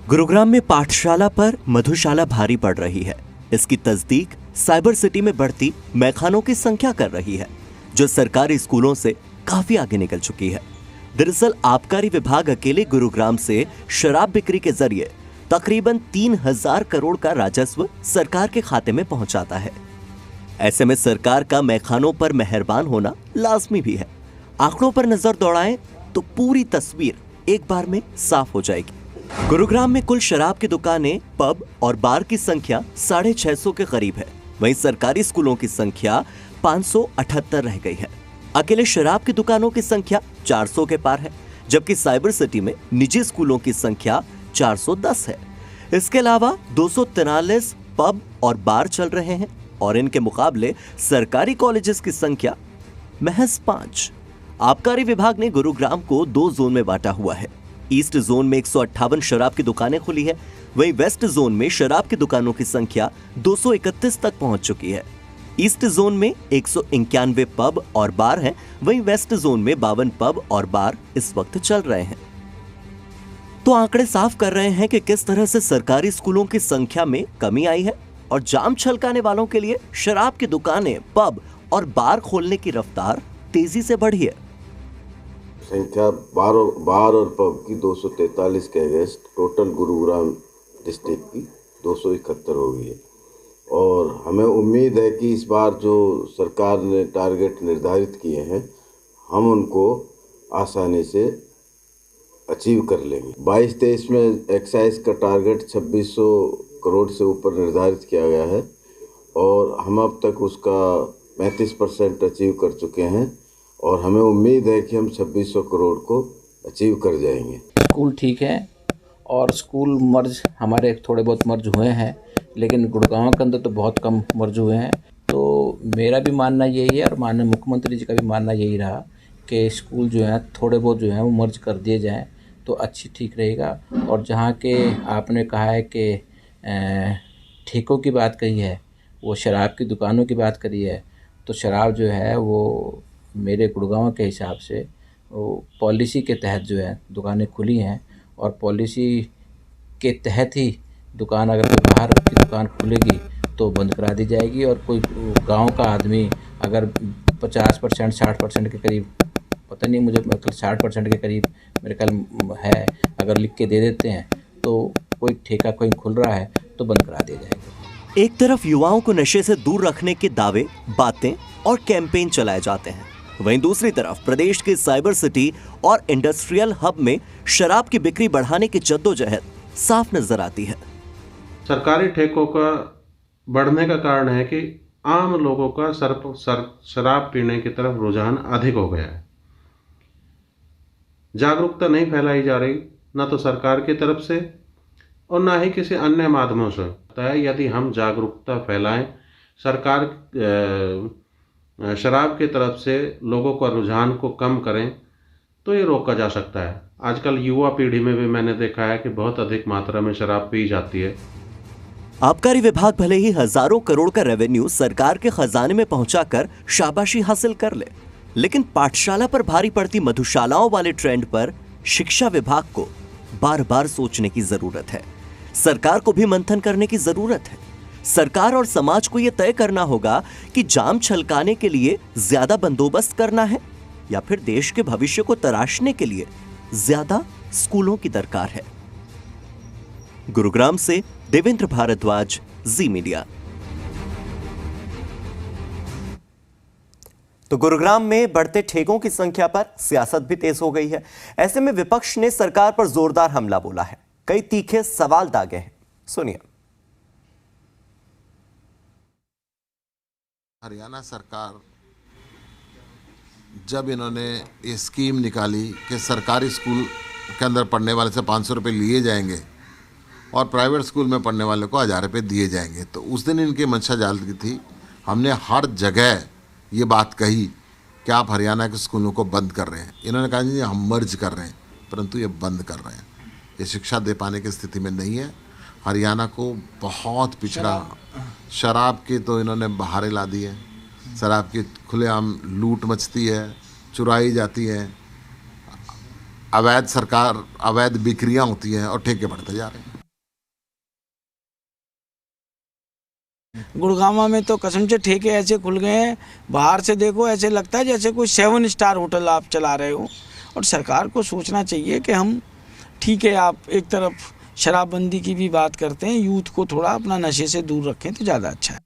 गुरुग्राम में पाठशाला पर मधुशाला भारी पड़ रही है। इसकी तस्दीक साइबर सिटी में बढ़ती मैखानों की संख्या कर रही है, जो सरकारी स्कूलों से काफी आगे निकल चुकी है। दरअसल आबकारी विभाग अकेले गुरुग्राम से शराब बिक्री के जरिए तकरीबन 3000 करोड़ का राजस्व सरकार के खाते में पहुंचाता है। ऐसे में सरकार का मैखानों पर मेहरबान होना लाजमी भी है। आंकड़ों पर नजर दौड़ाएं तो पूरी तस्वीर एक बार में साफ हो जाएगी। गुरुग्राम में कुल शराब की दुकानें, पब और बार की संख्या 650 के करीब है। वहीं सरकारी स्कूलों की संख्या 578 रह गई है। अकेले शराब की दुकानों की संख्या 400 के पार है, जबकि साइबर सिटी में निजी स्कूलों की संख्या 410 है। इसके अलावा 243 पब और बार चल रहे हैं और इनके मुकाबले सरकारी कॉलेजेस की संख्या महज 5। आबकारी विभाग ने गुरुग्राम को 2 जोन में बांटा हुआ है। ईस्ट जोन में 158 शराब की दुकानें खुली है, वहीं वेस्ट जोन में शराब की दुकानों की संख्या 231 तक पहुंच चुकी है। ईस्ट जोन में 191 पब और बार हैं, वहीं वेस्ट जोन में 52 पब और बार इस वक्त चल रहे हैं। तो आंकड़े साफ कर रहे हैं कि किस तरह से सरकारी स्कूलों की संख्या में कमी आई है और जाम छलकाने वालों के लिए शराब की दुकानें, पब और बार खोलने की रफ्तार तेजी से बढ़ी है। संख्या बार और पब की 243 के अगेंस्ट टोटल गुरुग्राम डिस्ट्रिक्ट की 271 हो गई है और हमें उम्मीद है कि इस बार जो सरकार ने टारगेट निर्धारित किए हैं हम उनको आसानी से अचीव कर लेंगे। 22-23 में एक्साइज का टारगेट 2600 करोड़ से ऊपर निर्धारित किया गया है और हम अब तक उसका 35% अचीव कर चुके हैं और हमें उम्मीद है कि हम 2600 करोड़ को अचीव कर जाएंगे। स्कूल ठीक है और स्कूल मर्ज हमारे थोड़े बहुत मर्ज हुए हैं, लेकिन गुड़गांव के अंदर तो बहुत कम मर्ज हुए हैं। तो मेरा भी मानना यही है और माननीय मुख्यमंत्री जी का भी मानना यही रहा कि स्कूल जो है थोड़े बहुत जो है वो मर्ज कर दिए जाएं तो अच्छी ठीक रहेगा। और जहाँ के आपने कहा है कि ठेकों की बात कही है, वो शराब की दुकानों की बात करी है, तो शराब जो है वो मेरे गुड़गांव के हिसाब से वो पॉलिसी के तहत जो है दुकानें खुली हैं और पॉलिसी के तहत ही दुकान, अगर कोई बाहर की दुकान खुलेगी तो बंद करा दी जाएगी। और कोई गांव का आदमी अगर 50% 60% के करीब, पता नहीं मुझे, मतलब 60% के करीब मेरे ख्याल है, अगर लिख के दे देते हैं तो कोई ठेका कोई खुल रहा है तो बंद करा दिया जाएगा। एक तरफ युवाओं को नशे से दूर रखने के दावे, बातें और कैंपेन चलाए जाते हैं, वहीं दूसरी तरफ प्रदेश के साइबर सिटी और इंडस्ट्रियल हब में शराब की बिक्री बढ़ाने की जद्दोजहद साफ नजर आती है। सरकारी ठेकों का बढ़ने का कारण है कि आम लोगों का शराब पीने की तरफ रुझान अधिक हो गया है। जागरूकता नहीं फैलाई जा रही, ना तो सरकार की तरफ से और ना ही किसी अन्य माध्यमों से। यदि हम जागरूकता फैलाएं, सरकार शराब की तरफ से लोगों का रुझान को कम करें तो ये रोका जा सकता है। आजकल युवा पीढ़ी में भी मैंने देखा है कि बहुत अधिक मात्रा में शराब पी जाती है। आबकारी विभाग भले ही हजारों करोड़ का रेवेन्यू सरकार के खजाने में पहुंचाकर शाबाशी हासिल कर ले, लेकिन पाठशाला पर भारी पड़ती मधुशालाओं वाले ट्रेंड पर शिक्षा विभाग को बार बार सोचने की जरूरत है। सरकार को भी मंथन करने की जरूरत है। सरकार और समाज को यह तय करना होगा कि जाम छलकाने के लिए ज्यादा बंदोबस्त करना है या फिर देश के भविष्य को तराशने के लिए ज्यादा स्कूलों की दरकार है। गुरुग्राम से देवेंद्र भारद्वाज, जी मीडिया। तो गुरुग्राम में बढ़ते ठेकों की संख्या पर सियासत भी तेज हो गई है। ऐसे में विपक्ष ने सरकार पर जोरदार हमला बोला है, कई तीखे सवाल दागे हैं। सुनिए। हरियाणा सरकार जब इन्होंने ये स्कीम निकाली कि सरकारी स्कूल के अंदर पढ़ने वाले से 500 रुपये लिए जाएंगे और प्राइवेट स्कूल में पढ़ने वाले को 1000 रुपये दिए जाएंगे, तो उस दिन इनकी मंशा जाल की थी। हमने हर जगह ये बात कही कि आप हरियाणा के स्कूलों को बंद कर रहे हैं। इन्होंने कहा जी हम मर्ज कर रहे हैं, परंतु ये बंद कर रहे हैं। ये शिक्षा दे पाने की स्थिति में नहीं है। हरियाणा को बहुत पिछड़ा, शराब की तो इन्होंने बहारें ला दी है। शराब की खुलेआम लूट मचती है, चुराई जाती है, अवैध बिक्रियां होती हैं और ठेके बढ़ते जा रहे हैं। गुड़गांव में तो कसम से ठेके ऐसे खुल गए हैं, बाहर से देखो ऐसे लगता है जैसे कोई 7 स्टार होटल आप चला रहे हो। और सरकार को सोचना चाहिए कि हम ठीक है, आप एक तरफ शराबबंदी की भी बात करते हैं, यूथ को थोड़ा अपना नशे से दूर रखें तो ज़्यादा अच्छा है।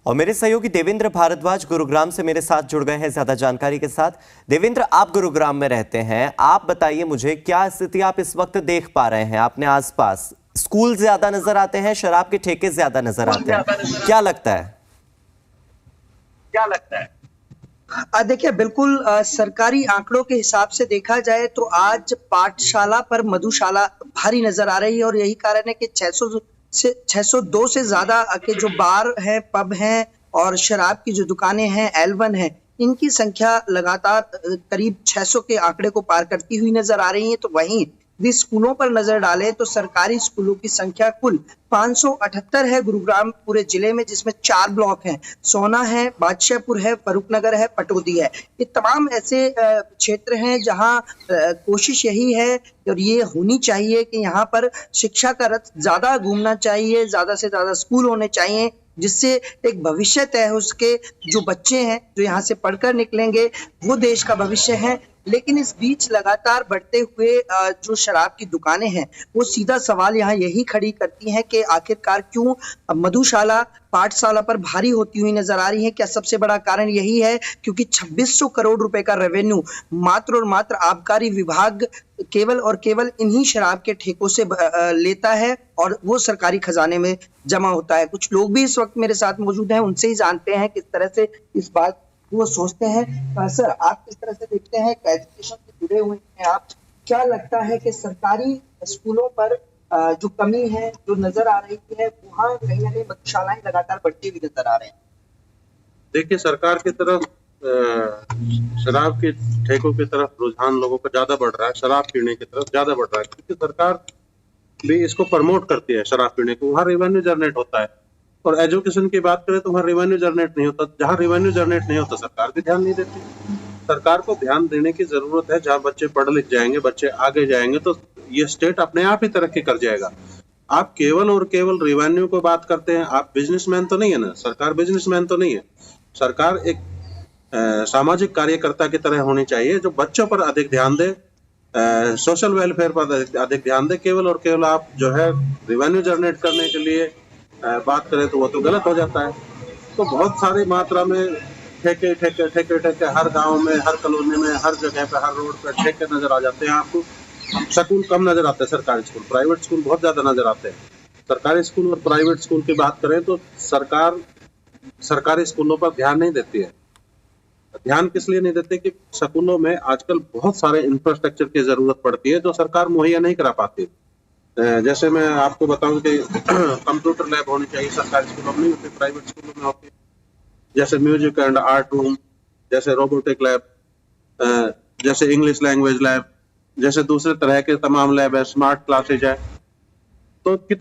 और मेरे सहयोगी देवेंद्र भारद्वाज गुरुग्राम से मेरे साथ जुड़ गए हैं ज्यादा जानकारी के साथ। देवेंद्र, आप गुरुग्राम में रहते हैं, आप बताइए मुझे क्या स्थिति आप इस वक्त देख पा रहे हैं अपने आसपास? स्कूल ज्यादा नजर आते हैं, शराब के ठेके ज्यादा नजर आते हैं, क्या लगता है? देखिए, बिल्कुल सरकारी आंकड़ों के हिसाब से देखा जाए तो आज पाठशाला पर मधुशाला भारी नजर आ रही है। और यही कारण है कि 602 से ज्यादा के जो बार हैं, पब हैं और शराब की जो दुकानें हैं, L1 हैं, इनकी संख्या लगातार करीब 600 के आंकड़े को पार करती हुई नजर आ रही है। तो वहीं यदि स्कूलों पर नजर डालें तो सरकारी स्कूलों की संख्या कुल 578 है गुरुग्राम पूरे जिले में, जिसमें 4 ब्लॉक हैं, सोना है, बादशाहपुर है, फरुखनगर है, पटौदी है। ये तमाम ऐसे क्षेत्र हैं जहां कोशिश यही है और ये होनी चाहिए कि यहाँ पर शिक्षा का रथ ज्यादा घूमना चाहिए, ज्यादा से ज्यादा स्कूल होने चाहिए, जिससे एक भविष्य तय हो सके। जो बच्चे हैं जो यहाँ से पढ़कर निकलेंगे वो देश का भविष्य है। लेकिन इस बीच लगातार बढ़ते हुए जो शराब की दुकानें हैं वो सीधा सवाल यहाँ यही खड़ी करती हैं कि आखिरकार क्यों मधुशाला पाठशाला पर भारी होती हुई नजर आ रही है। क्या सबसे बड़ा कारण यही है क्योंकि 2600 करोड़ रुपए का रेवेन्यू मात्र और मात्र आबकारी विभाग केवल और केवल इन्हीं शराब के ठेकों से लेता है और वो सरकारी खजाने में जमा होता है। कुछ लोग भी इस वक्त मेरे साथ मौजूद हैं, उनसे ही जानते हैं किस तरह से इस बात वो सोचते हैं। सर, आप किस तरह से देखते हैं, एजुकेशन से जुड़े हुए हैं आप, क्या लगता है कि सरकारी स्कूलों पर जो कमी है जो नजर आ रही है वहाँ कहीं ना कहीं मधुशालाएं लगातार बढ़ती हुई नजर आ रहे हैं? देखिए, सरकार की तरफ शराब के ठेकों की तरफ रुझान लोगों का ज्यादा बढ़ रहा है, शराब पीने की तरफ ज्यादा बढ़ रहा है, क्योंकि सरकार भी इसको प्रमोट करती है शराब पीने को, वहाँ रेवेन्यू जनरेट होता है। और एजुकेशन की बात करें तो वहाँ रेवेन्यू जनरेट नहीं होता, जहाँ रेवेन्यू जनरेट नहीं होता सरकार भी ध्यान नहीं देती। सरकार को ध्यान देने की जरूरत है, जहाँ बच्चे पढ़ लिख जाएंगे, बच्चे आगे जाएंगे तो ये स्टेट अपने आप ही तरक्की कर जाएगा। आप केवल और केवल रेवेन्यू को बात करते हैं, आप बिजनेसमैन तो नहीं है ना, सरकार बिजनेसमैन तो नहीं है। सरकार एक सामाजिक कार्यकर्ता की तरह होनी चाहिए जो बच्चों पर अधिक ध्यान दे, सोशल वेलफेयर पर अधिक ध्यान दे। केवल और केवल आप जो है रेवेन्यू जनरेट करने के लिए बात करें तो वो तो गलत हो जाता है। तो बहुत सारी मात्रा में ठेके ठेके ठेके ठेके हर गांव में, हर कॉलोनी में, हर जगह पे, हर रोड पे ठेके नजर आ जाते हैं आपको। स्कूल कम नजर आते हैं, सरकारी स्कूल, प्राइवेट स्कूल बहुत ज्यादा नजर आते हैं। सरकारी स्कूल और प्राइवेट स्कूल की बात करें तो सरकार सरकारी स्कूलों पर ध्यान नहीं देती है। ध्यान किस लिए नहीं देते कि स्कूलों में आजकल बहुत सारे इंफ्रास्ट्रक्चर की जरूरत पड़ती है जो सरकार मुहैया नहीं करा पाती। जैसे मैं आपको बताऊं कि कंप्यूटर लैब होनी चाहिए, सरकारी स्कूलों में नहीं होती, प्राइवेट स्कूलों में होती है। जैसे म्यूजिक एंड आर्ट रूम, जैसे रोबोटिक लैब, जैसे इंग्लिश लैंग्वेज लैब, जैसे दूसरे तरह के तमाम लैब है, स्मार्ट क्लासेज है। तो